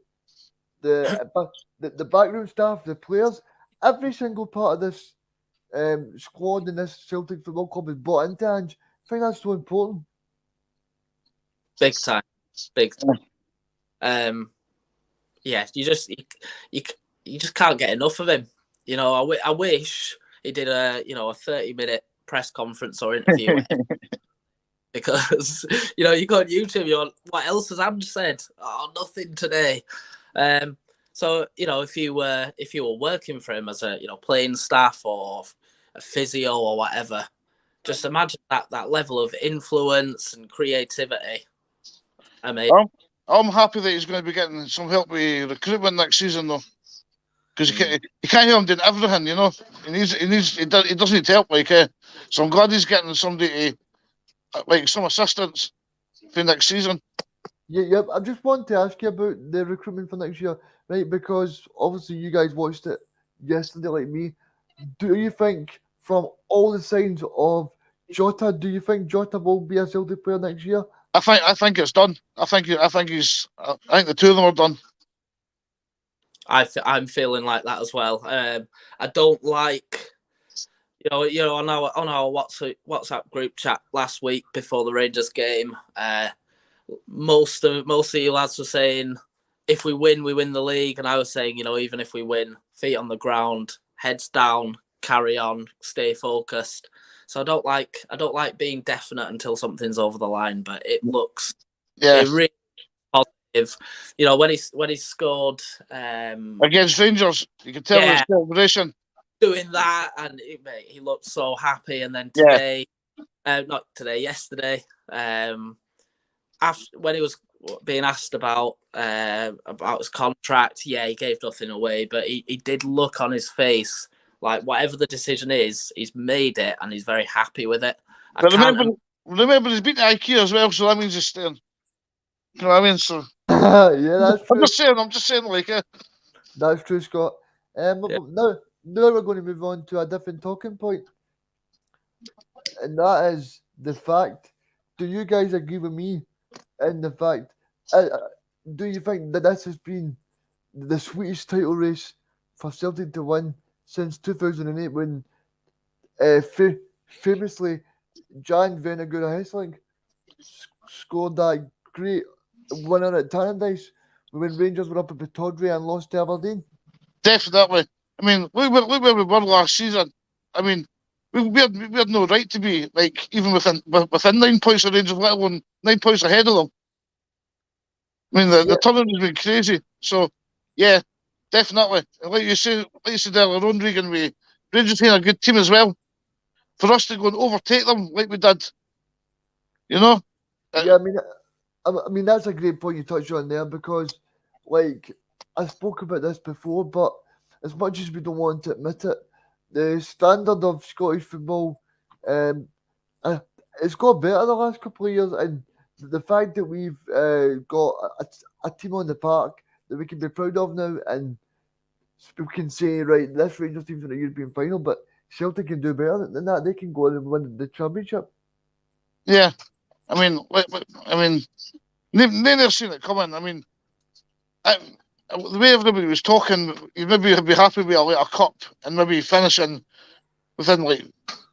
backroom staff, the players, every single part of this squad in this Celtic Football Club is bought into Ange. I think that's so important. Big time. Yeah, you just can't get enough of him. I wish he did a 30-minute press conference or interview because you go on YouTube, you're like, what else has Ange said? Oh, nothing today. So if you were working for him as a playing staff or a physio or whatever, just imagine that level of influence and creativity. I'm happy that he's going to be getting some help with recruitment next season though. Because you can't hear him doing everything, He doesn't need help, so I'm glad he's getting somebody to, some assistance for next season. Yeah. I just want to ask you about the recruitment for next year, right? Because obviously you guys watched it yesterday, like me. Do you think, from all the signs of Jota, do you think Jota will be a Celtic player next year? I think it's done. I think the two of them are done. I'm feeling like that as well. I don't like on our WhatsApp group chat last week before the Rangers game, most of you lads were saying, if we win, we win the league, and I was saying, even if we win, feet on the ground, heads down, carry on, stay focused. So I don't like being definite until something's over the line, but it looks it really positive. When he scored against Rangers, you can tell his celebration. Doing that, and he looked so happy. And then yesterday, after when he was being asked about his contract, he gave nothing away, but he did look on his face like whatever the decision is, he's made it, and he's very happy with it. But remember, he's beaten IQ as well, so that means he's staying. You know what I mean? So yeah, that's true. I'm just saying, like, that's true, Scott. Now we're going to move on to a different talking point, and that is the fact. Do you guys agree with me in the fact? Do you think that this has been the sweetest title race for Celtic to win since 2008, when famously Jan Venagura Hessling scored that great winner at Tannadice when Rangers were up at Pittodrie and lost to Aberdeen? Definitely. I mean, look where we were last season. I mean, we had no right to be, like, even within 9 points of Rangers, let alone 9 points ahead of them. I mean, the turnaround has been crazy. So, yeah, definitely. And like you said earlier on, Reegan, Rangers being a good team as well. For us to go and overtake them like we did, Yeah, I mean that's a great point you touched on there, because, like, I spoke about this before, but as much as we don't want to admit it, the standard of Scottish football, it's got better the last couple of years, and the fact that we've got a team on the park that we can be proud of now, and we can say, right, this Rangers team's in the European final, but Celtic can do better than that. They can go and win the championship. Yeah, I mean, never seen it coming. I mean, the way everybody was talking, you maybe be happy with a cup and maybe finishing within like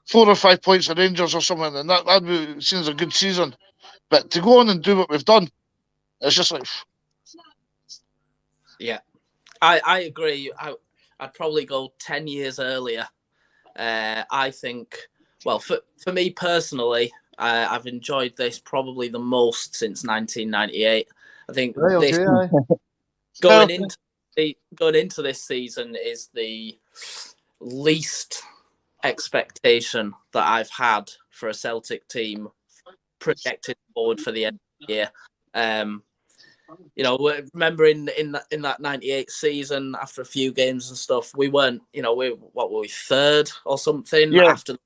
4 or 5 points of Rangers or something, and that be seen as a good season. But to go on and do what we've done, it's just like, yeah, I agree. I'd probably go 10 years earlier. I think, well, for me personally, I've enjoyed this probably the most since 1998. I think going into this season is the least expectation that I've had for a Celtic team projected forward for the end of the year. Remember in that 98 season, after a few games and stuff, we weren't, what were we, third or something? Yeah. After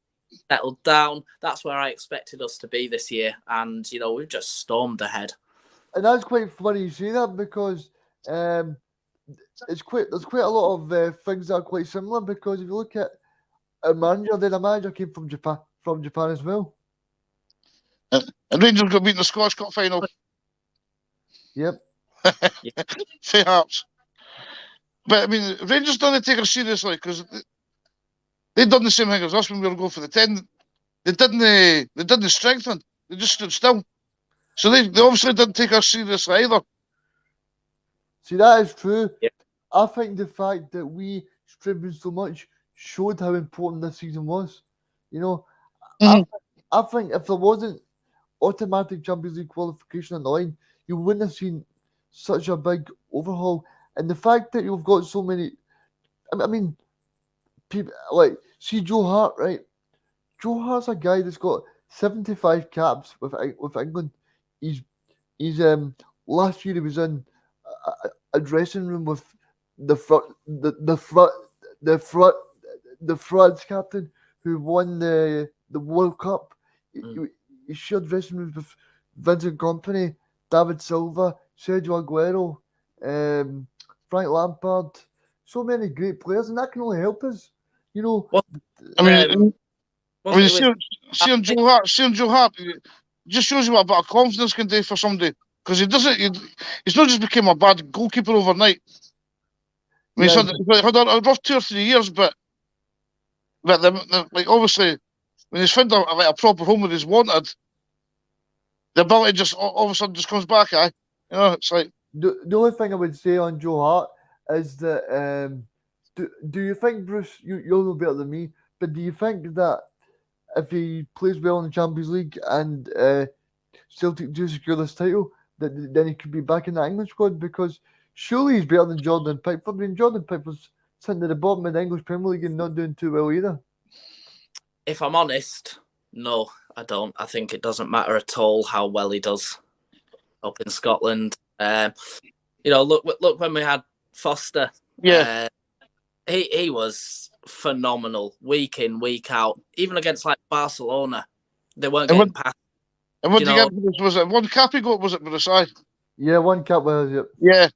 settled down, that's where I expected us to be this year, and we've just stormed ahead. And that's quite funny you say that, because there's quite a lot of things that are quite similar, because if you look at a manager came from Japan as well. And Rangers got beaten in the Scottish Cup final. Yep. Fair Hearts. But I mean, Rangers don't take us seriously, because they'd done the same thing as us when we were going for the 10. They didn't strengthen. They just stood still. So they obviously didn't take us seriously either. See, that is true. Yep. I think the fact that we strengthened so much showed how important this season was. Mm-hmm. I think if there wasn't automatic Champions League qualification on the line, you wouldn't have seen such a big overhaul. And the fact that you've got so many, I mean, people like, see Joe Hart, right? Joe Hart's a guy that's got 75 caps with England. He's last year he was in a dressing room with the France captain who won the World Cup. He shared dressing rooms with Vincent Kompany, David Silva, Sergio Aguero, Frank Lampard. So many great players, and that can only help us. Seeing Joe Hart, just shows you what a bit of confidence can do for somebody, because he's not just became a bad goalkeeper overnight. I mean, he's had a rough 2 or 3 years, but but like obviously when he's found a proper home where he's wanted, the ability just all of a sudden just comes back. It's like The only thing I would say on Joe Hart is that do you think, Bruce, you'll know better than me, but do you think that if he plays well in the Champions League and Celtic do secure this title, that then he could be back in the England squad? Because surely he's better than Jordan Pickford. I mean, Jordan Pickford's sitting at the bottom of the English Premier League and not doing too well either. If I'm honest, no, I don't. I think it doesn't matter at all how well he does up in Scotland. Look when we had Foster. yeah. He was phenomenal week in, week out. Even against like Barcelona, they weren't getting past. And what did he get? Was it one cap he got? Was it Bhoycie? Yeah, one cap was it. Yeah.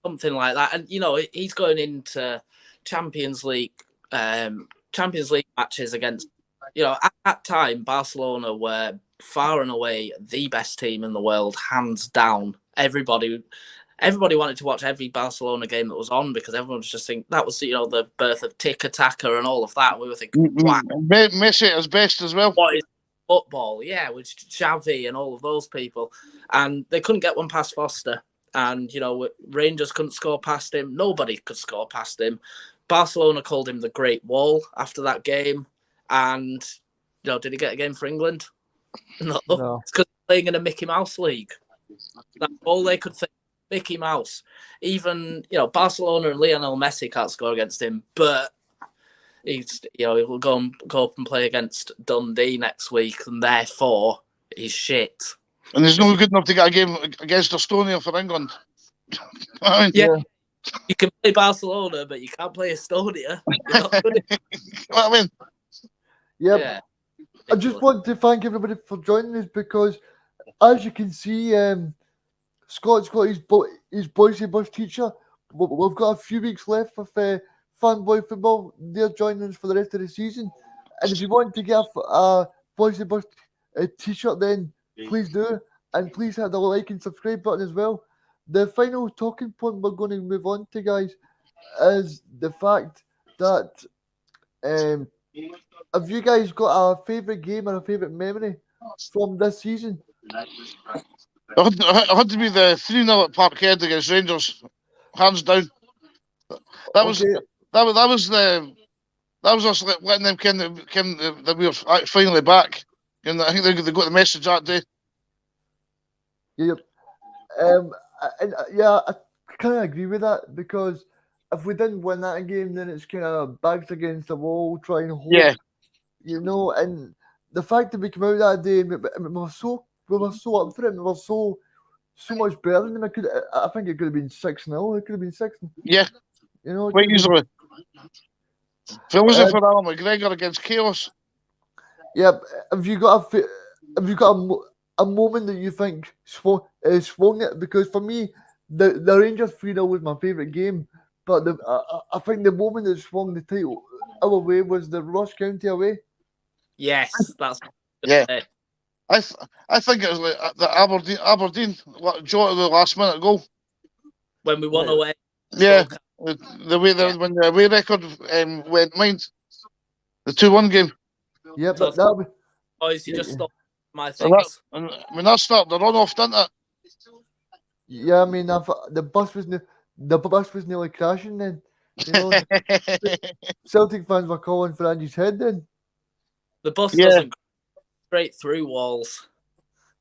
Something like that. And he's going into Champions League matches against, at that time Barcelona were far and away the best team in the world, hands down. Everybody wanted to watch every Barcelona game that was on because everyone was just thinking that was the birth of tiki-taka and all of that. And we were thinking, wow, Messi at his best as well. What is football? Yeah, with Xavi and all of those people, and they couldn't get one past Foster. And Rangers couldn't score past him. Nobody could score past him. Barcelona called him the Great Wall after that game. And did he get a game for England? No. It's because playing in a Mickey Mouse league. That's all they could think. Mickey Mouse. Even Barcelona and Lionel Messi can't score against him, but he'll go up and play against Dundee next week, and therefore he's shit. And he's not good enough to get a game against Estonia for England. Yeah. You can play Barcelona, but you can't play Estonia. Yeah. I just want to thank everybody for joining us because, as you can see, Scott's got his Bhoycie bus teacher. We've got a few weeks left with Fanboy Football. They're joining us for the rest of the season. And if you want to get a Bhoycie bus t-shirt, then please do. And please hit the like and subscribe button as well. The final talking point we're going to move on to, guys, is the fact that have you guys got a favourite game or a favourite memory from this season? I had to be the 3-0 at Parkhead against Rangers, hands down. That was us letting them that we were finally back, and I think they got the message that day. Yep. I kind of agree with that because if we didn't win that game, then it's kind of backs against the wall, trying to hold. Yeah. And the fact that we came out that day, and we were so up for it, and we were so much better than them. I think it could have been 6-0. It could have been 6. Yeah. Quite easily. If it wasn't for Alan McGregor against Chaos. Yeah. Have you got a moment that you think swung it? Because for me, the Rangers 3-0 was my favourite game, but I think the moment that swung the title our way was the Ross County away. Yes, that's I think it was like the Aberdeen Joe the last minute goal when we won away. Yeah, the way when the away record went mind, the 2-1 game. Yeah, but that was. Boys, you just stopped my things. That started the run off, didn't it? Yeah, I mean, the bus was nearly crashing then. Celtic fans were calling for Ange's head then. The bus doesn't go straight through walls.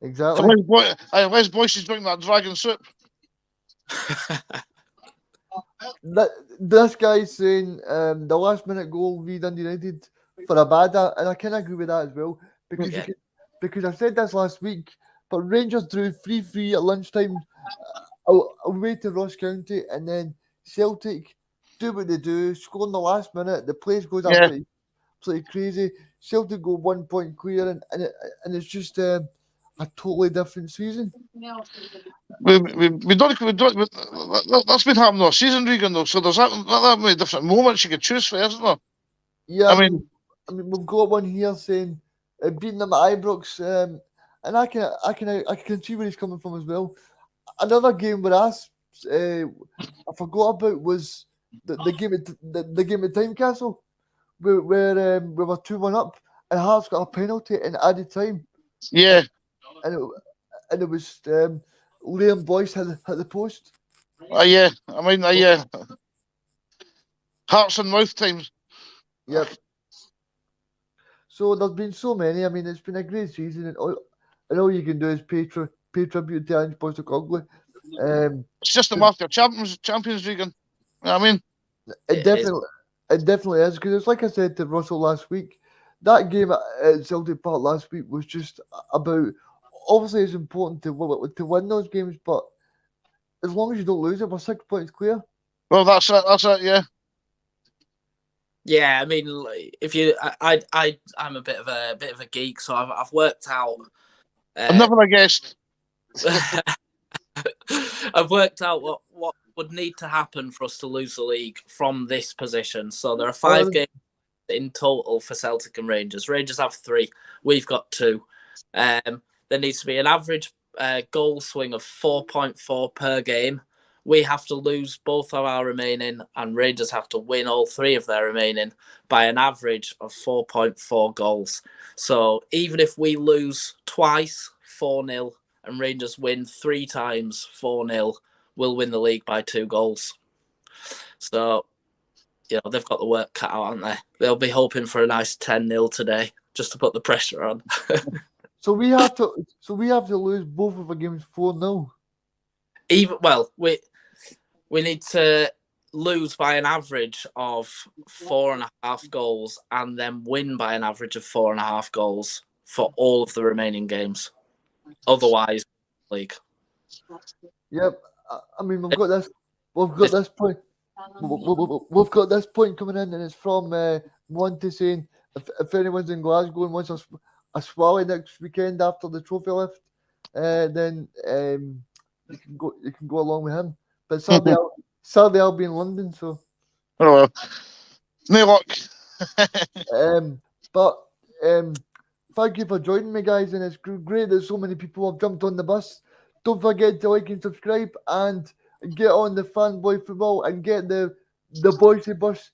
Exactly. Unless Bhoycie's drinking that dragon soup. This guy's saying the last minute goal we done United for a bada, and I can agree with that as well because I said this last week, but Rangers drew 3-3 at lunchtime away to Ross County, and then Celtic do what they do, score in the last minute, the place goes absolutely crazy. Celtic go 1 point clear, and it's just a totally different season. We don't. That's been happening all season, Reegan, though. So there's that many different moments you could choose for, isn't there? Yeah, I mean, we've got one here saying beating them at Ibrox, and I can see where he's coming from as well. Another game where I forgot about was the game at Tynecastle, where we were 2-1 up, and Hart's got a penalty in added time, Yeah. and it was Liam Boyce hit the post. Yeah. I mean, yeah. Hearts and mouth times. Yep. So there's been so many. I mean, it's been a great season, and all you can do is pay tribute to Ange Postecoglou. It's just the mark of Champions League. You know what I mean? It definitely is, because it's like I said to Russell last week. That game at Celtic Park last week was just about. Obviously, it's important to win those games, but as long as you don't lose it, we're 6 points clear. Well, that's it. Yeah. Yeah, I mean, if you, I'm a bit of a geek, so I've worked out. I'm never a guest. I've worked out what would need to happen for us to lose the league from this position. So there are 5 games in total for Celtic and Rangers. Rangers have 3. We've got 2. There needs to be an average goal swing of 4.4 per game. We have to lose both of our remaining, and Rangers have to win all 3 of their remaining by an average of 4.4 goals. So even if we lose twice, 4-0, and Rangers win 3 times, 4-0, we'll win the league by 2 goals. So, they've got the work cut out, haven't they? They'll be hoping for a nice 10-0 today, just to put the pressure on. So we have to lose both of our games 4-0. We need to lose by an average of 4.5 goals and then win by an average of 4.5 goals for all of the remaining games. Otherwise, league. Yep. I mean, we've got this point. We've got this point coming in, and it's from Monty saying if anyone's in Glasgow and wants a swally next weekend after the trophy lift, then you can go along with him. But sadly I'll be in London, so. Oh well. No luck. But thank you for joining me, guys, and it's great that so many people have jumped on the bus. Don't forget to like and subscribe, and get on the Fanboy Football and get the Bhoycie bus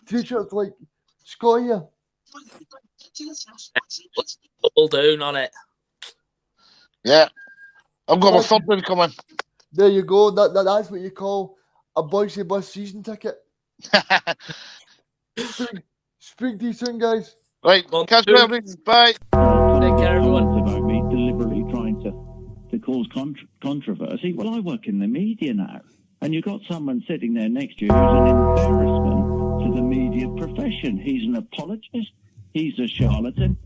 t-shirts like Scott here. Double down on it. Yeah. I've got a third one coming. There you go. That's what you call a Bhoycie bus season ticket. Speak to you soon, guys. Right. Catch you later. Bye. Take care, everyone. About me deliberately trying to cause controversy. Well, I work in the media now, and you've got someone sitting there next to you who's an embarrassment to the media profession. He's an apologist. He's a charlatan.